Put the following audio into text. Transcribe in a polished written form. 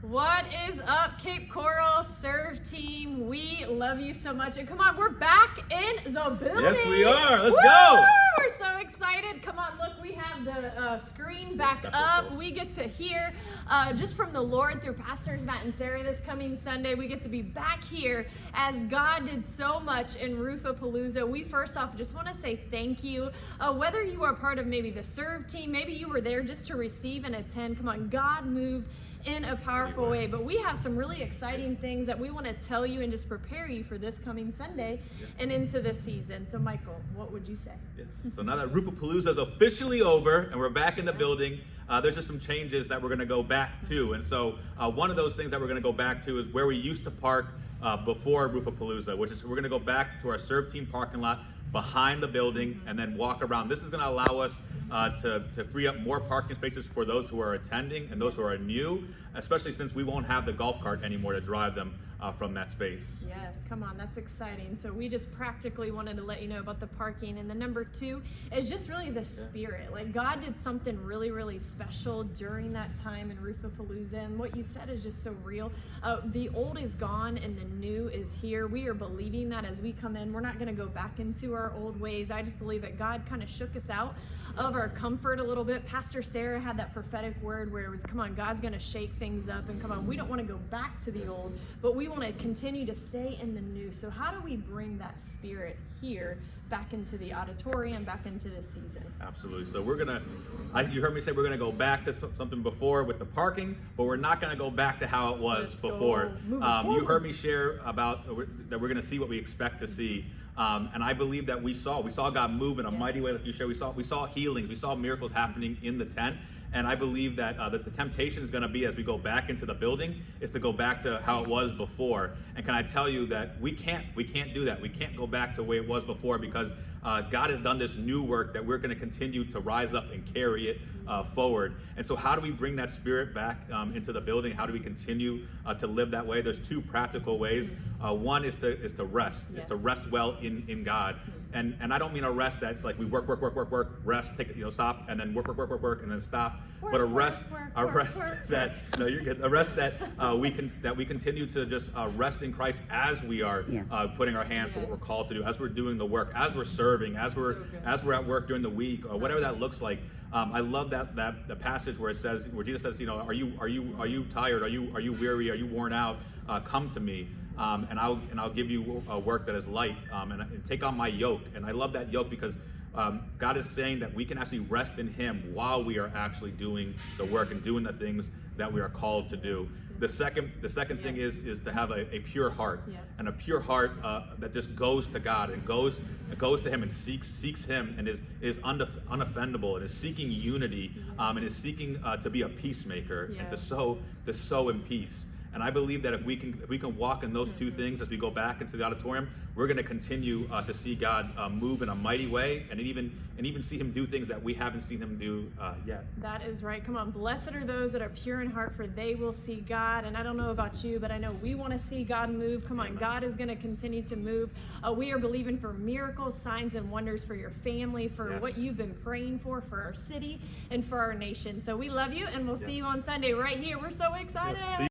What is up, Cape Coral Serve Team? We love you so much. And come on, we're back in the building. Yes, we are. Let's Woo! go. We're so excited. Come on, look, we have the screen back up. We get to hear just from the Lord through Pastors Matt and Sarah this coming Sunday. We get to be back here as God did so much in Roofapalooza. We first off just want to say thank you. Whether you are part of maybe the Serve Team, maybe you were there just to receive and attend. Come on, God moved in a powerful way. But we have some really exciting things that we want to tell you and just prepare you for this coming Sunday and into this season. So Michael, what would you say? Yes. So now that Roofapalooza is officially over and we're back in the building, there's just some changes that we're going to go back to. And so one of those things that we're going to go back to is where we used to park before Roofapalooza, which is we're going to go back to our Serve Team parking lot behind the building and then walk around. This is going to allow us to free up more parking spaces for those who are attending and those who are new, especially since we won't have the golf cart anymore to drive them from that space. Yes, come on, that's exciting. So we just practically wanted to let you know about the parking. And the number two is just really the spirit. Like God did something really, really special during that time in Roofapalooza. And what you said is just so real. The old is gone and the new is here. We are believing that as we come in. We're not going to go back into our old ways. I just believe that God kind of shook us out of our comfort a little bit. Pastor Sarah had that prophetic word where it was, come on, God's going to shake things up. And come on, we don't want to go back to the old, but we want to continue to stay in the new. So how do we bring that spirit here back into the auditorium, back into this season? Absolutely. So we're going to, you heard me say we're going to go back to something before with the parking, but we're not going to go back to how it was before. You heard me share about that we're going to see what we expect to see. And I believe that we saw God move in a mighty way, like you shared. We saw healings, we saw miracles happening in the tent. And I believe that that the temptation is going to be, as we go back into the building, is to go back to how it was before. And can I tell you that we can't do that. We can't go back to the way it was before, because God has done this new work that we're going to continue to rise up and carry it forward. And so how do we bring that spirit back into the building? How do we continue to live that way? There's two practical ways. One is to rest, is to rest well in God. And I don't mean a rest that's like we work, rest, stop, and then work, and then stop. But a rest that no, you're good. A rest that we continue to just rest in Christ as we are putting our hands to what we're called to do, as we're doing the work, as we're serving, as we're at work during the week, or whatever that looks like. I love that the passage where Jesus says, are you tired? Are you weary? Are you worn out? Come to me. And I'll give you a work that is light, and take on my yoke. And I love that yoke because God is saying that we can actually rest in Him while we are actually doing the work and doing the things that we are called to do. The second thing is to have a pure heart, and a pure heart that just goes to God and goes to Him and seeks Him and is unoffendable and is seeking unity, and is seeking to be a peacemaker and to sow in peace. And I believe that if we can walk in those two things as we go back into the auditorium, we're going to continue to see God move in a mighty way, and even see Him do things that we haven't seen Him do yet. That is right. Come on, blessed are those that are pure in heart, for they will see God. And I don't know about you, but I know we want to see God move. Come on, God is going to continue to move. We are believing for miracles, signs, and wonders for your family, for what you've been praying for our city, and for our nation. So we love you, and we'll see you on Sunday right here. We're so excited.